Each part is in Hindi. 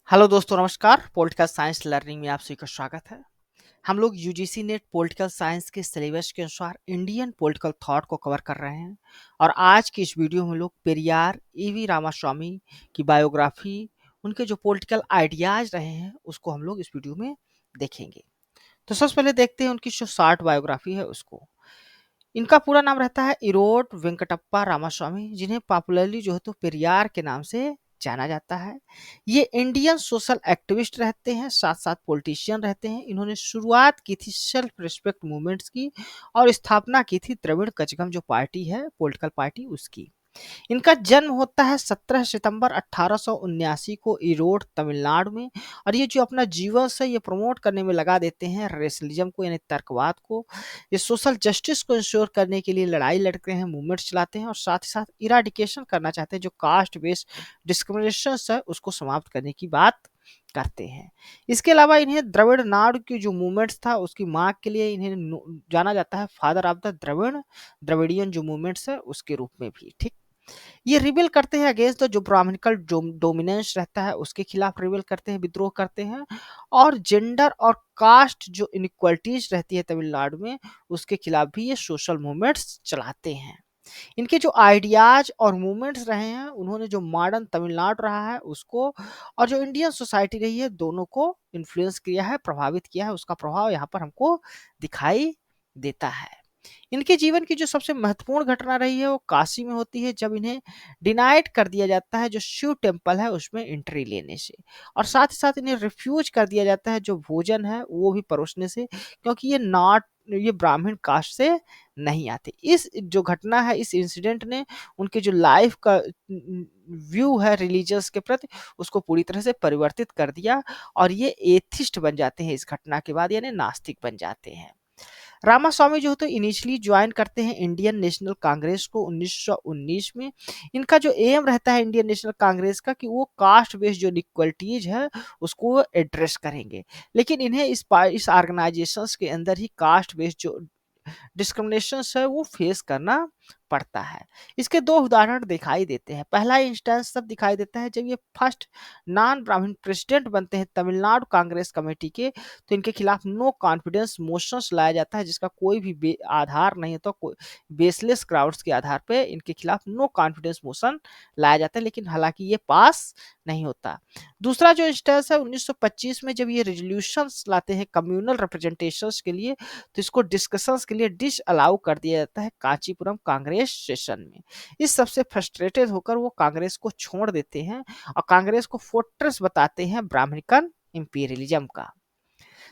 हेलो दोस्तों, नमस्कार। पॉलिटिकल साइंस लर्निंग में आप सभी का स्वागत है। हम लोग यूजीसी नेट पॉलिटिकल साइंस के सिलेबस के अनुसार इंडियन पॉलिटिकल थॉट को कवर कर रहे हैं और आज की इस वीडियो में लोग पेरियार ईवी रामास्वामी की बायोग्राफी, उनके जो पॉलिटिकल आइडियाज रहे हैं उसको हम लोग इस वीडियो में देखेंगे। तो सबसे पहले देखते हैं उनकी जो शॉर्ट बायोग्राफी है उसको। इनका पूरा नाम रहता है इरोड वेंकटप्पा रामास्वामी, जिन्हें पॉपुलरली जो है तो पेरियार के नाम से जाना जाता है। ये इंडियन सोशल एक्टिविस्ट रहते हैं, साथ साथ पॉलिटिशियन रहते हैं। इन्होंने शुरुआत की थी सेल्फ रिस्पेक्ट मूवमेंट्स की और स्थापना की थी द्रविड़ कचगम जो पार्टी है, पॉलिटिकल पार्टी, उसकी। इनका जन्म होता है 17 सितंबर 1879 को इरोड तमिलनाडु में। और ये जो अपना जीवन से ये प्रमोट करने में लगा देते हैं रेसलिज्म को, यानी तर्कवाद को। ये सोशल जस्टिस को इंश्योर करने के लिए लड़ाई लड़ते हैं, मूवमेंट्स चलाते हैं और साथ ही साथ इराडिकेशन करना चाहते हैं, जो कास्ट बेस्ड डिस्क्रिमिनेशन है उसको समाप्त करने की बात करते हैं। इसके अलावा इन्हें द्रविड़ नाड़ की जो मूवमेंट्स था उसकी मांग के लिए इन्हें जाना जाता है फादर ऑफ द द्रविडियन जो मूवमेंट्स है उसके रूप में भी। ठीक, ये रिबेल करते हैं अगेंस्ट द जो ब्राह्मणिकल जो डोमिनेंस रहता है उसके खिलाफ रिबेल करते हैं, विद्रोह करते हैं। और जेंडर और कास्ट जो इनइक्वालिटीज रहती है तमिलनाडु में उसके खिलाफ भी ये सोशल मूवमेंट्स चलाते हैं। इनके जो आइडियाज और मूवमेंट्स रहे हैं, उन्होंने जो मॉडर्न तमिलनाडु रहा है उसको और जो इंडियन सोसाइटी रही है दोनों को इन्फ्लुएंस किया है, प्रभावित किया है। उसका प्रभाव यहाँ पर हमको दिखाई देता है। इनके जीवन की जो सबसे महत्वपूर्ण घटना रही है वो काशी में होती है, जब इन्हें डिनाइड कर दिया जाता है जो शिव टेम्पल है उसमें एंट्री लेने से। और साथ ही साथ इन्हें रिफ्यूज कर दिया जाता है जो भोजन है वो भी परोसने से, क्योंकि ये ब्राह्मण कास्ट से नहीं आते। इस जो घटना है, इस इंसिडेंट ने उनके जो लाइफ का व्यू है रिलीजियस के प्रति उसको पूरी तरह से परिवर्तित कर दिया और ये एथिस्ट बन जाते हैं इस घटना के बाद, यानी नास्तिक बन जाते हैं। रामास्वामी जो तो इनिशियली ज्वाइन करते हैं इंडियन नेशनल कांग्रेस को 1919 में। इनका जो एम रहता है इंडियन नेशनल कांग्रेस का कि वो कास्ट बेस्ड जो इक्वलिटीज है उसको एड्रेस करेंगे। लेकिन इन्हें इस ऑर्गेनाइजेशंस के अंदर ही कास्ट बेस्ड जो डिस्क्रिमिनेशन है वो फेस करना पड़ता है। इसके दो उदाहरण दिखाई देते हैं। पहला इंस्टेंस तब दिखाई देता है जब ये फर्स्ट नॉन ब्राह्मण प्रेसिडेंट बनते हैं तमिलनाडु कांग्रेस कमेटी के, तो इनके खिलाफ नो कॉन्फिडेंस मोशंस लाया जाता है जिसका कोई भी आधार नहीं है, तो कोई बेसलेस क्राउड्स के आधार पे इनके खिलाफ नो कॉन्फिडेंस मोशन लाया जाता है, लेकिन हालांकि ये पास नहीं होता। दूसरा जो इंस्टेंस है 1925 में जब ये रेजोल्यूशंस लाते हैं कम्युनल रिप्रेजेंटेशंस के लिए, तो इसको डिस्कशंस के लिए डिस अलाउ कर दिया जाता है कांचीपुरम कांग्रेस सेशन में। इस सबसे फ्रस्ट्रेटेड होकर वो कांग्रेस को छोड़ देते हैं और कांग्रेस को फोर्ट्रेस बताते हैं ब्राह्मणिकन इंपीरियलिज्म का।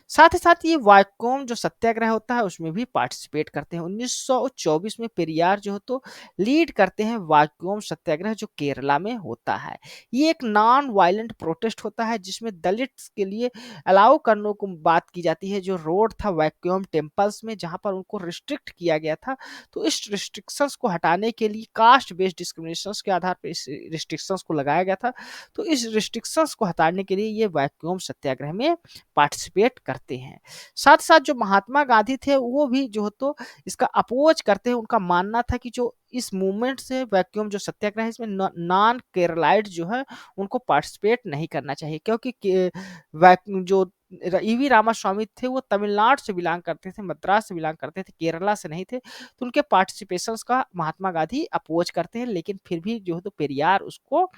साथ ही साथ ये वाइकोम जो सत्याग्रह होता है उसमें भी पार्टिसिपेट करते हैं। 1924 में पेरियार जो है तो लीड करते हैं वाइकोम सत्याग्रह जो केरला में होता है। ये एक नॉन वायलेंट प्रोटेस्ट होता है जिसमें दलित के लिए अलाउ करने को बात की जाती है। जो रोड था वैक्यूम टेम्पल्स में जहां पर उनको रिस्ट्रिक्ट किया गया था, तो इस रिस्ट्रिक्शंस को हटाने के लिए कास्ट बेस्ड डिस्क्रिमिनेशंस के आधार पर इस रिस्ट्रिक्शंस को लगाया गया था। तो इस रिस्ट्रिक्शंस को हटाने के लिए ये वैक्यूम सत्याग्रह में पार्टिसिपेट करते हैं। साथ साथ जो महात्मा गांधी थे वो भी जो तो इसका अपोज करते हैं। उनका मानना था कि जो इस मूवमेंट से वैक्यूम जो सत्याग्रह है इसमें नॉन केरलाइट जो है उनको पार्टिसिपेट नहीं करना चाहिए, क्योंकि जो ईवी रामास्वामी थे वो तमिलनाडु से बिलोंग करते थे, मद्रास से बिलोंग करते थे, केरला से नहीं थे। तो उनके पार्टिसिपेशंस का महात्मा गांधी अपोज करते हैं, लेकिन फिर भी जो है तो पेरियार उसको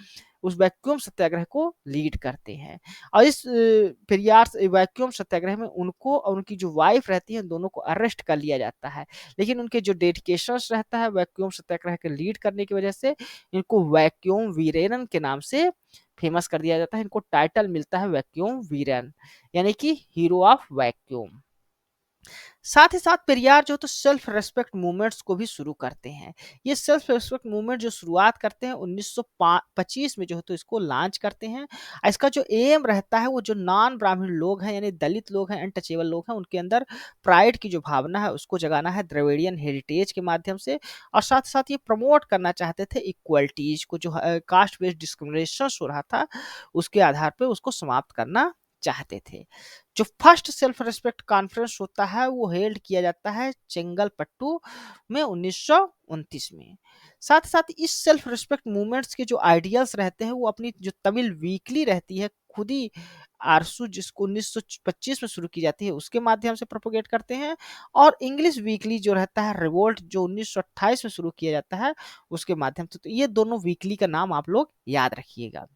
उस वैक्यूम सत्याग्रह को लीड करते हैं। और इस पेरियार वैक्यूम सत्याग्रह में उनको और उनकी जो वाइफ रहती है दोनों को अरेस्ट कर लिया जाता है। लेकिन उनके जो डेडिकेशन रहता है वैक्यूम सत्याग्रह के लीड करने की वजह से इनको वैक्यूम वीरेन के नाम से फेमस कर दिया जाता है। इनको टाइटल मिलता है वैक्यूम वीरेन, यानी कि हीरो ऑफ वैक्यूम। साथ ही साथ पेरियार जो तो सेल्फ रेस्पेक्ट मूवमेंट्स को भी शुरू करते हैं। ये सेल्फ रेस्पेक्ट मूवमेंट जो शुरुआत करते हैं 1925 में जो है तो इसको लॉन्च करते हैं। इसका जो एम रहता है वो जो नॉन ब्राह्मण लोग हैं यानी दलित लोग हैं, अनटचेबल लोग हैं, उनके अंदर प्राइड की जो भावना है उसको जगाना है द्रविडियन हेरिटेज के माध्यम से। और साथ साथ ये प्रमोट करना चाहते थे इक्वलिटीज को, जो कास्ट बेस्ड डिस्क्रिमिनेशन हो रहा था उसके आधार पर उसको समाप्त करना चाहते थे। जो फर्स्ट सेल्फ रिस्पेक्ट कॉन्फ्रेंस होता है वो हेल्ड किया जाता है चेंगलपट्टू में 1929 में। साथ ही साथ इस सेल्फ रिस्पेक्ट मूवमेंट्स के जो आइडियल्स रहते हैं वो अपनी जो तमिल वीकली रहती है खुद ही आरसू जिसको 1925 में शुरू की जाती है उसके माध्यम से प्रोपोगेट करते हैं, और इंग्लिश वीकली जो रहता है रिवोल्ट जो 1928 में शुरू किया जाता है उसके माध्यम से। तो ये दोनों वीकली का नाम आप लोग याद रखिएगा।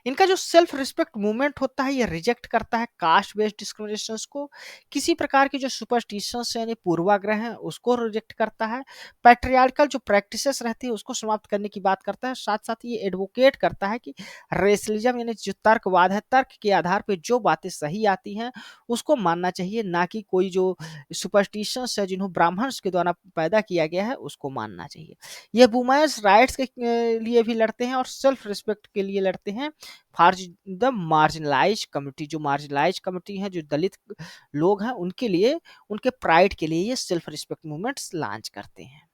इनका जो सेल्फ रिस्पेक्ट मूवमेंट होता है ये रिजेक्ट करता है कास्ट बेस्ड डिस्क्रिमिनेशंस को, किसी प्रकार की जो सुपरस्टिशंस यानी पूर्वाग्रह हैं उसको रिजेक्ट करता है, पैट्रियार्कल जो प्रैक्टिसेस रहती है उसको समाप्त करने की बात करता है। साथ साथ ये एडवोकेट करता है कि रेसलिज्म यानी जो तर्कवाद है, तर्क के आधार पर जो बातें सही आती हैं उसको मानना चाहिए, ना कि कोई जो सुपरस्टिशंस है जिन्हों ब्राह्मण्स के द्वारा पैदा किया गया है उसको मानना चाहिए। ये वुमेन्स राइट्स के लिए भी लड़ते हैं और सेल्फ रिस्पेक्ट के लिए लड़ते हैं फॉर द मार्जिनलाइज कम्युनिटी, जो मार्जिनलाइज कम्युनिटी है जो दलित लोग हैं उनके लिए, उनके प्राइड के लिए ये सेल्फ रिस्पेक्ट मूवमेंट्स लॉन्च करते हैं।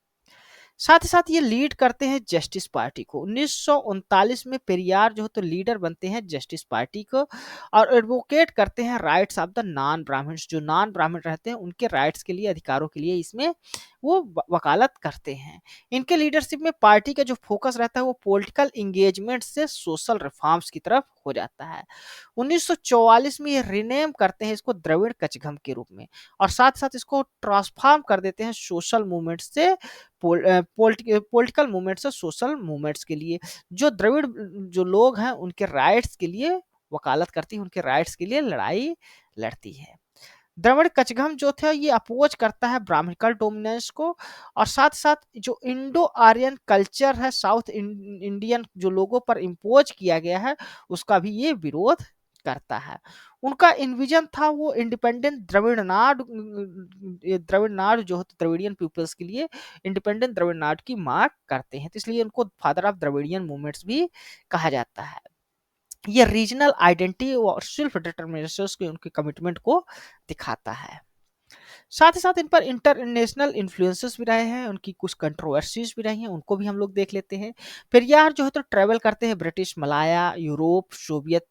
साथ ही साथ ये लीड करते हैं जस्टिस पार्टी को। 1939 में पेरियार जो है तो लीडर बनते हैं जस्टिस पार्टी को और एडवोकेट करते हैं rights of the non Brahmins, जो नॉन ब्राह्मण रहते हैं उनके राइट्स के लिए, अधिकारों के लिए इसमें वो वकालत करते हैं। इनके लीडरशिप में पार्टी का जो फोकस रहता है वो पॉलिटिकल इंगेजमेंट से सोशल रिफॉर्म्स की तरफ हो जाता है। 1944 में ये रिनेम करते हैं इसको द्रविड़ कचघम के रूप में, और साथ साथ इसको ट्रांसफॉर्म कर देते हैं सोशल मूवमेंट से पॉलिटिकल मूवमेंट से सोशल मूवमेंट्स के लिए। जो द्रविड़ जो लोग हैं उनके राइट्स के लिए वकालत करती है, उनके राइट्स के लिए लड़ाई लड़ती है। द्रविड़ कचघम जो था ये अपोज करता है ब्राह्मणिकल डोमिनेंस को, और साथ साथ जो इंडो आर्यन कल्चर है साउथ इंडियन जो लोगों पर इम्पोज किया गया है उसका भी ये विरोध करता है। उनका इन्विजन था वो इंडिपेंडेंट द्रविड़ नाड, ये द्रविड़ नाड जो है तो द्रविडियन पीपल्स के लिए इंडिपेंडेंट द्रविड़ नाड की मांग करते हैं, तो इसलिए उनको फादर ऑफ द्रविडियन मूवमेंट्स भी कहा जाता है। ये रीजनल आइडेंटिटी और सेल्फ डिटर्मिनेशन के उनके कमिटमेंट को दिखाता है। साथ ही साथ इन पर इंटरनेशनल इन्फ्लुएंसेस भी रहे हैं, उनकी कुछ कंट्रोवर्सीज भी रही हैं, उनको भी हम लोग देख लेते हैं। पेरियार जो है तो ट्रेवल करते हैं British Malaya, Europe, Soviet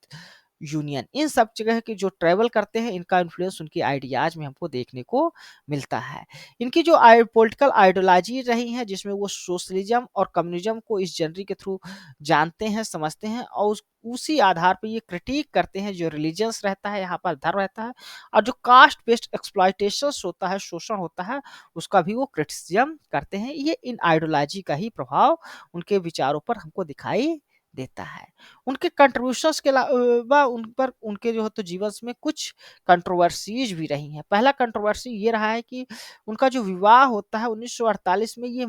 Union, इन सब जगह के जो ट्रेवल करते हैं इनका इन्फ्लुएंस उनकी आइडियाज में हमको देखने को मिलता है। इनकी जो पॉलिटिकल आइडियोलॉजी रही है जिसमें वो सोशलिज्म और कम्युनिज्म को इस जनरी के थ्रू जानते हैं, समझते हैं, और उसी आधार पर ये क्रिटिक करते हैं जो रिलीजियंस रहता है, यहाँ पर धर्म रहता है, और जो कास्ट बेस्ड एक्सप्लॉयटेशन होता है, शोषण होता है, उसका भी वो क्रिटिसिज्म करते हैं। ये इन आइडियोलॉजी का ही प्रभाव उनके विचारों पर हमको दिखाई देता है। उनके कंट्रीब्यूशंस के अलावा उन पर उनके जो है तो जीवन में कुछ कंट्रोवर्सीज भी रही हैं। पहला कंट्रोवर्सी ये रहा है कि उनका जो विवाह होता है 1948 में ये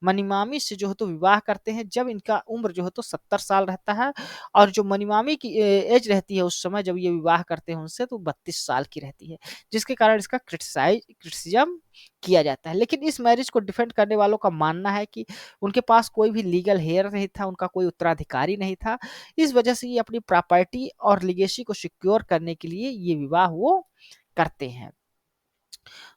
मनीमामी से जो है तो विवाह करते हैं जब इनका उम्र जो है तो 70 साल रहता है, और जो मनीमामी की एज रहती है उस समय जब ये विवाह करते हैं उनसे तो 32 साल की रहती है, जिसके कारण इसका क्रिटिसिज्म किया जाता है। लेकिन इस मैरिज को डिफेंड करने वालों का मानना है कि उनके पास कोई भी लीगल हेयर नहीं था, उनका कोई उत्तराधिकारी नहीं था, इस वजह से ये अपनी प्रॉपर्टी और लिगेसी को सिक्योर करने के लिए ये विवाह वो करते हैं।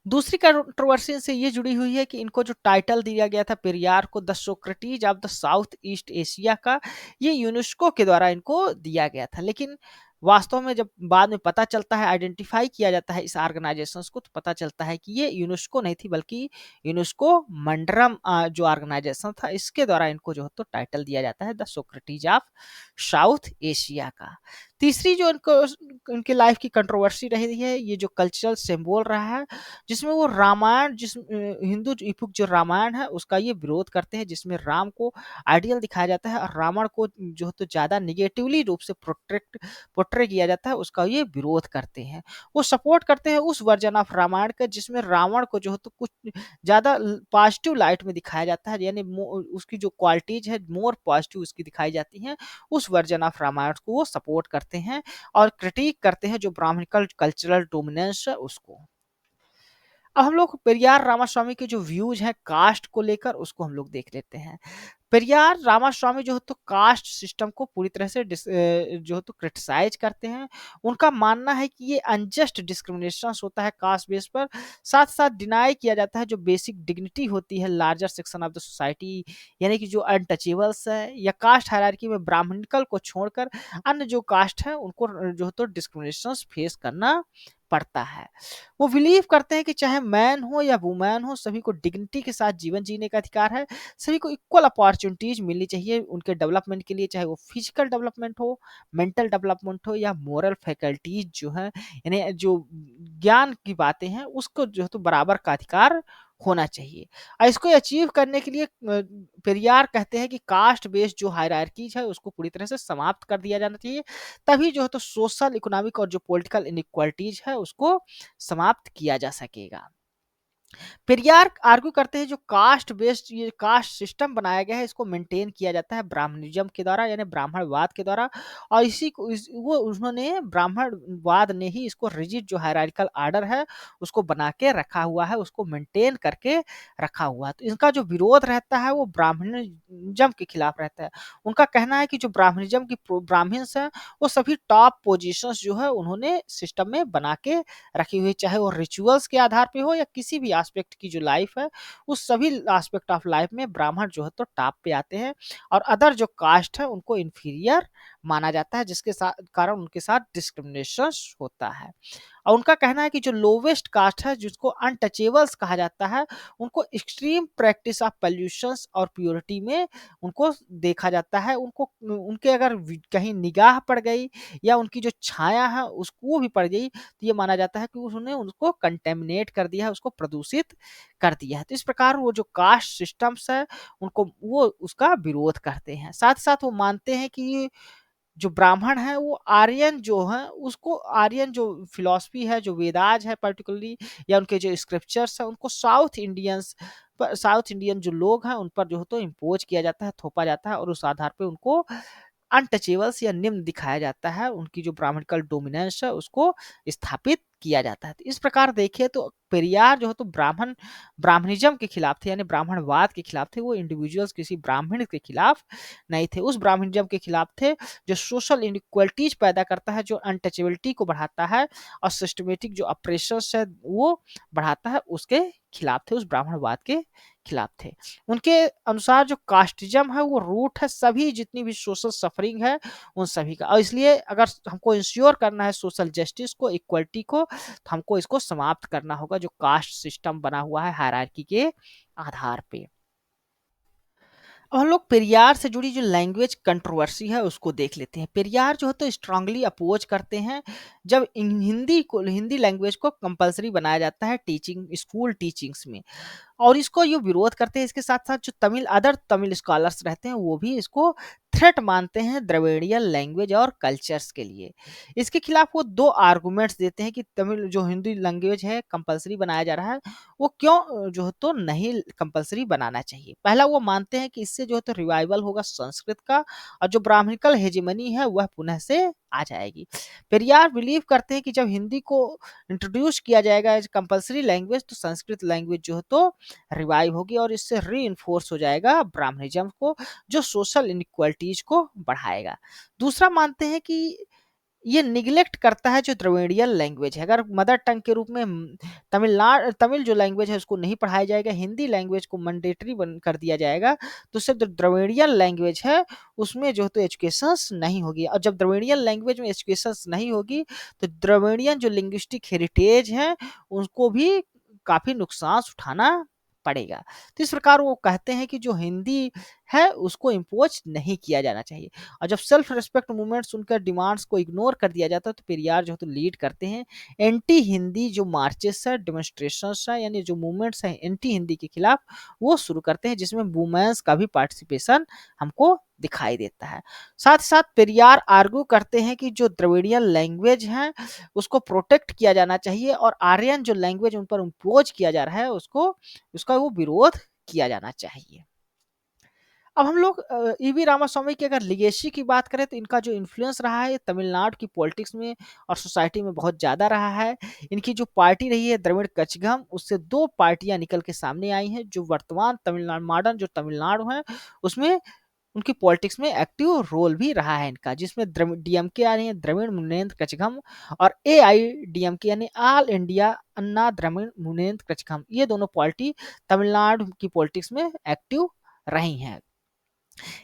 दूसरी कंट्रोवर्सी से ये जुड़ी हुई है कि इनको जो टाइटल दिया गया था पेरियार को the Socrates of the south east Asia का, ये यूनेस्को के द्वारा इनको दिया गया था। लेकिन वास्तव में जब बाद में पता चलता है, आइडेंटिफाई किया जाता है इस ऑर्गेनाइजेशंस को, तो पता चलता है कि ये यूनेस्को नहीं थी बल्कि यूनेस्को मंडरम जो ऑर्गेनाइजेशन था इसके द्वारा इनको जो है तो टाइटल दिया जाता है the Socrates of south Asia का। तीसरी जो इनको इनके लाइफ की कंट्रोवर्सी रही है, ये जो कल्चरल सिंबल रहा है जिसमें वो रामायण, जिस हिंदू इपुक जो रामायण है उसका ये विरोध करते हैं, जिसमें राम को आइडियल दिखाया जाता है और रावण को जो है तो ज्यादा निगेटिवली रूप से पोर्ट्रे किया जाता है, उसका ये विरोध करते हैं। वो सपोर्ट करते हैं उस वर्जन ऑफ रामायण का जिसमें रावण को जो है तो कुछ ज्यादा पॉजिटिव लाइट में दिखाया जाता है, यानी उसकी जो क्वालिटीज है मोर पॉजिटिव उसकी दिखाई जाती हैं। उस वर्जन ऑफ रामायण को वो सपोर्ट करते हैं और क्रिटिक करते हैं जो ब्राह्मणिकल कल्चरल डोमिनेंस है उसको। अब हम लोग पेरियार रामास्वामी के जो व्यूज हैं कास्ट को लेकर उसको हम लोग देख लेते हैं। पेरियार रामास्वामी जो है तो कास्ट सिस्टम को पूरी तरह से जो है तो क्रिटिसाइज करते हैं। उनका मानना है कि ये अनजस्ट डिस्क्रिमिनेशन होता है कास्ट बेस पर, साथ साथ डिनाई किया जाता है जो बेसिक डिग्निटी होती है larger section of the society, यानी कि जो अनटचेबल्स है या कास्ट हायरार्की में ब्राह्मणिकल को छोड़कर अन्य जो कास्ट है उनको जो है तो डिस्क्रिमिनेशन फेस करना पड़ता है। वो बिलीव करते हैं कि चाहे मैन हो या वुमेन हो, सभी को डिग्निटी के साथ जीवन जीने का अधिकार है, सभी को इक्वल अपॉर्चुनिटीज मिलनी चाहिए उनके डेवलपमेंट के लिए, चाहे वो फिजिकल डेवलपमेंट हो, मेंटल डेवलपमेंट हो या मोरल फैकल्टीज जो है, यानी जो ज्ञान की बातें हैं उसको जो है तो बराबर का अधिकार होना चाहिए। और इसको अचीव करने के लिए पेरियार कहते हैं कि कास्ट बेस्ड जो हायरार्कीज है उसको पूरी तरह से समाप्त कर दिया जाना चाहिए, तभी जो है तो सोशल, इकोनॉमिक और जो पॉलिटिकल इनइक्वालिटीज है उसको समाप्त किया जा सकेगा। पेरियार आर्ग्यू करते हैं जो कास्ट बेस्ड ये कास्ट सिस्टम बनाया गया है इसको मेंटेन किया जाता है ब्राह्मणिज्म के द्वारा, यानी ब्राह्मणवाद के द्वारा, और इसी को वो उन्होंने ब्राह्मणवाद ने ही इसको रिजिड जो हायरार्किकल आर्डर है उसको बना के रखा हुआ है, उसको मेंटेन करके रखा हुआ है। तो इनका जो विरोध रहता है वो ब्राह्मणिज्म के खिलाफ रहता है। उनका कहना है कि जो ब्राह्मणिज्म की ब्राह्मण्स हैं वो सभी टॉप पोजिशंस जो है उन्होंने सिस्टम में बना के रखी हुई, चाहे वो रिचुअल्स के आधार पे हो या किसी भी एस्पेक्ट की जो लाइफ है, उस सभी एस्पेक्ट ऑफ लाइफ में ब्राह्मण जो है तो टॉप पे आते हैं, और अदर जो कास्ट है उनको इंफीरियर माना जाता है, जिसके साथ कारण उनके साथ डिस्क्रिमिनेशन होता है। और उनका कहना है कि जो लोवेस्ट कास्ट है जिसको अनटचेबल्स कहा जाता है, उनको एक्सट्रीम प्रैक्टिस ऑफ पॉल्यूशंस और प्योरिटी में उनको देखा जाता है। उनको उनके अगर कहीं निगाह पड़ गई या उनकी जो छाया है उसको भी पड़ गई तो ये माना जाता है कि उसने उनको कंटेमिनेट कर दिया है, उसको प्रदूषित कर दिया है। तो इस प्रकार वो जो कास्ट सिस्टम्स है उनको वो उसका विरोध करते हैं। साथ साथ वो मानते हैं कि जो ब्राह्मण है वो आर्यन जो है उसको, आर्यन जो फिलॉसफी है, जो वेदाज है पर्टिकुलरली, या उनके जो स्क्रिप्चर्स है उनको साउथ इंडियन जो लोग हैं उन पर जो है तो इम्पोज किया जाता है, थोपा जाता है, और उस आधार पे उनको अनटचेबल्स या निम्न दिखाया जाता है, उनकी जो ब्राह्मणिकल डोमिनेंस है उसको स्थापित किया जाता है। तो इस प्रकार देखिए तो पेरियार जो है तो ब्राह्मणिज्म के खिलाफ थे, यानी ब्राह्मणवाद के खिलाफ थे, वो इंडिविजुअल्स किसी ब्राह्मण के खिलाफ नहीं थे, उस ब्राह्मणिज्म के खिलाफ थे जो सोशल इनइक्वालिटीज पैदा करता है, जो अनटचेबिलिटी को बढ़ाता है और सिस्टमेटिक जो ऑपरेशंस है वो बढ़ाता है, उसके खिलाफ थे, उस ब्राह्मणवाद के खिलाफ थे। उनके अनुसार जो कास्टिज्म है वो रूट है सभी जितनी भी सोशल सफरिंग है उन सभी का, और इसलिए अगर हमको इंश्योर करना है सोशल जस्टिस को, इक्वलिटी को, तो हमको इसको समाप्त करना होगा जो कास्ट सिस्टम बना हुआ है हायरार्की के आधार पे। अब हम लोग पेरियार से जुड़ी जो लैंग्वेज कंट्रोवर्सी है उसको देख लेते हैं। पेरियार जो है तो स्ट्रांगली अपोज करते हैं जब हिंदी लैंग्वेज को कंपलसरी बनाया जाता है टीचिंग, स्कूल टीचिंग्स में, और इसको ये विरोध करते हैं। इसके साथ साथ जो अदर तमिल स्कॉलर्स रहते हैं वो भी इसको थ्रेट मानते हैं द्रविड़ियन लैंग्वेज और कल्चर्स के लिए। इसके खिलाफ वो दो आर्गुमेंट्स देते हैं कि तमिल जो हिंदी लैंग्वेज है कंपलसरी बनाया जा रहा है, वो क्यों जो है तो नहीं कंपलसरी बनाना चाहिए। पहला वो मानते हैं कि इससे जो है तो रिवाइवल होगा संस्कृत का, और जो ब्राह्मणिकल हेजेमनी है वह पुनः से आ जाएगी। पेरियार बिलीव करते हैं कि जब हिंदी को इंट्रोड्यूस किया जाएगा एज कंपलसरी लैंग्वेज तो संस्कृत लैंग्वेज जो है तो रिवाइव होगी, और इससे री हो जाएगा ब्राह्मणिज्म को, जो सोशल इनइक्वालिटीज को बढ़ाएगा। दूसरा मानते हैं कि ये निग्लेक्ट करता है जो द्रविडियन लैंग्वेज है। अगर मदर टंग के रूप में तमिल जो लैंग्वेज है उसको नहीं पढ़ाया जाएगा, हिंदी लैंग्वेज को मैंडेटरी बन कर दिया जाएगा, तो सिर्फ जो द्रविडियन लैंग्वेज है उसमें जो है तो एजुकेशन नहीं होगी, और जब द्रविडियन लैंग्वेज में एजुकेशन नहीं होगी तो द्रविडियन जो लिंग्विस्टिक हेरिटेज है उनको भी काफी नुकसान उठाना पड़ेगा। तो इस प्रकार वो कहते हैं कि जो हिंदी है उसको इम्पोज नहीं किया जाना चाहिए, और जब सेल्फ रिस्पेक्ट मूवमेंट्स उनका डिमांड्स को इग्नोर कर दिया जाता है तो पेरियार जो है तो लीड करते हैं एंटी हिंदी जो मार्चेस है, डेमोन्स्ट्रेशंस है, यानी जो मूवमेंट्स हैं एंटी हिंदी के खिलाफ वो शुरू करते हैं, जिसमें वुमेन्स का भी पार्टिसिपेशन हमको दिखाई देता है। साथ ही साथ पेरियार आर्ग्यू करते हैं कि जो द्रविडियन लैंग्वेज है उसको प्रोटेक्ट किया जाना चाहिए, और आर्यन जो लैंग्वेज उन पर इम्पोज किया जा रहा है उसको उसका वो विरोध किया जाना चाहिए। अब हम लोग ईवी रामास्वामी की अगर लिगेसी की बात करें तो इनका जो इन्फ्लुएंस रहा है तमिलनाडु की पॉलिटिक्स में और सोसाइटी में बहुत ज़्यादा रहा है। इनकी जो पार्टी रही है द्रविड़ कचगम, उससे दो पार्टियां निकल के सामने आई हैं जो वर्तमान तमिलनाडु, मॉडर्न जो तमिलनाडु है उसमें उनकी पॉलिटिक्स में एक्टिव रोल भी रहा है इनका, जिसमें डीएमके यानी द्रविड़ मुनेत्र कचगम और एआईडीएमके यानी ऑल इंडिया अन्ना द्रविड़ मुनेत्र कचगम, ये दोनों पार्टी तमिलनाडु की पॉलिटिक्स में एक्टिव रही हैं।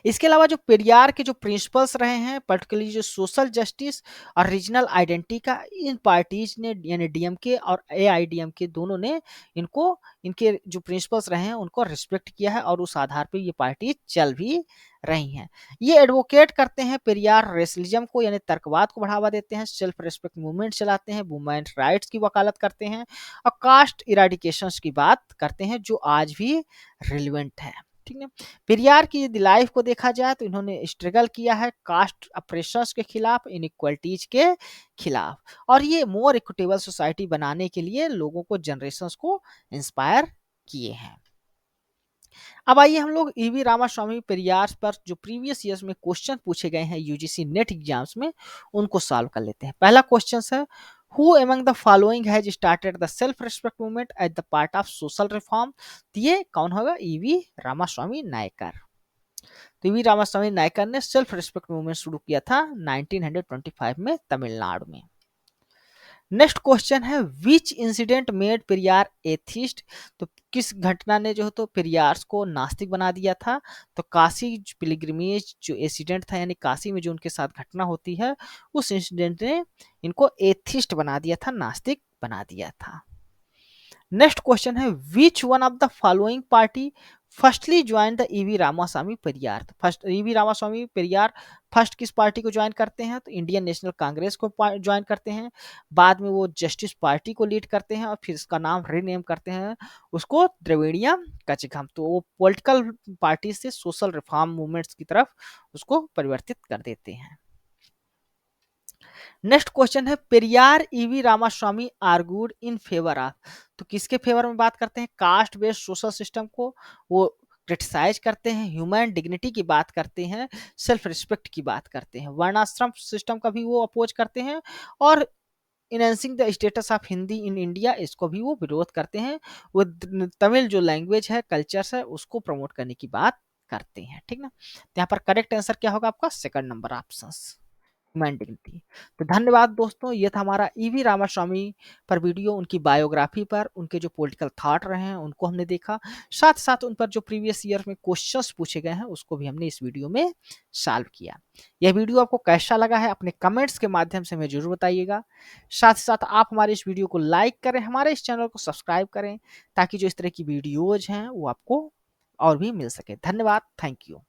इसके अलावा जो पेरियार के जो प्रिंसिपल्स रहे हैं, पर्टिकुलरली जो सोशल जस्टिस और रीजनल आइडेंटिटी का, इन पार्टीज ने यानी डीएमके और एआईडीएमके दोनों ने इनको, इनके जो प्रिंसिपल्स रहे हैं उनको रिस्पेक्ट किया है और उस आधार पे ये पार्टी चल भी रही हैं। ये एडवोकेट करते हैं पेरियार रेसलिज्म को यानी तर्कवाद को बढ़ावा देते हैं, सेल्फ रिस्पेक्ट मूवमेंट चलाते हैं, वुमेन राइट्स की वकालत करते हैं और कास्ट इराडिकेशन की बात करते हैं जो आज भी रिलेवेंट है। ठीक है। पेरियार की यदि लाइफ को देखा जाए तो इन्होंने स्ट्रगल किया है कास्ट अप्रेशंस के खिलाफ, इनइक्वालिटीज के खिलाफ, और ये मोर इक्विटेबल सोसाइटी बनाने के लिए लोगों को, जनरेशंस को इंस्पायर किए हैं। अब आइए हम लोग ईवी रामास्वामी पेरियार पर जो प्रीवियस ईयर्स में क्वेश्चन पूछे गए हैं यूजीसी नेट एग्जाम्स में, उनको सॉल्व कर लेते हैं। पहला क्वेश्चन है, who among the following has started the self respect movement at the part of social reform? तो ये कौन होगा? ईवी रामास्वामी नायकर। तो वी रामास्वामी नायकर ने सेल्फ रिस्पेक्ट मूवमेंट शुरू किया था 1925 में तमिलनाडु में। नेक्स्ट क्वेश्चन है, विच इंसिडेंट मेड पेरियार एथिस्ट? तो किस घटना ने जो है तो पेरियार को नास्तिक बना दिया था? तो काशी पिलग्रिमेज जो इंसिडेंट था, यानी काशी में जो उनके साथ घटना होती है, उस इंसिडेंट ने इनको एथिस्ट बना दिया था, नास्तिक बना दिया था। नेक्स्ट क्वेश्चन है, which one of the following party firstly join the E V Ramaswamy Periyar? First E V Ramaswamy Periyar first किस पार्टी को ज्वाइन करते हैं? तो इंडियन नेशनल कांग्रेस को ज्वाइन करते हैं, बाद में वो जस्टिस पार्टी को लीड करते हैं और फिर इसका नाम रीनेम करते हैं उसको द्रविड़िया कचघम। तो वो पॉलिटिकल पार्टी से सोशल रिफॉर्म मूवमेंट्स की तरफ उसको परिवर्तित कर देते हैं। नेक्स्ट क्वेश्चन है, Periyar EV Ramasamy argued in favour of? तो किसके फेवर में बात करते हैं? कास्ट बेस्ड सोशल सिस्टम को वो क्रिटिसाइज करते हैं, ह्यूमन डिग्निटी की बात करते हैं, सेल्फ रिस्पेक्ट की बात करते हैं, वर्णाश्रम सिस्टम का भी वो अपोज करते हैं, और enhancing the status of Hindi in India, इसको भी वो विरोध करते हैं। वो तमिल जो लैंग्वेज है, कल्चर है, उसको प्रमोट करने की बात करते हैं। ठीक ना। तो यहाँ पर करेक्ट आंसर क्या होगा आपका? Second number option, human dignity. तो धन्यवाद दोस्तों, ये था हमारा ईवी रामास्वामी पर वीडियो, उनकी बायोग्राफी पर, उनके जो पॉलिटिकल थॉट रहे हैं उनको हमने देखा, साथ साथ उन पर जो प्रीवियस ईयर में क्वेश्चंस पूछे गए हैं उसको भी हमने इस वीडियो में सॉल्व किया। यह वीडियो आपको कैसा लगा है अपने कमेंट्स के माध्यम से हमें जरूर बताइएगा। साथ ही साथ आप हमारे इस वीडियो को लाइक करें, हमारे इस चैनल को सब्सक्राइब करें, ताकि जो इस तरह की वीडियोज हैं वो आपको और भी मिल सके। धन्यवाद, थैंक यू।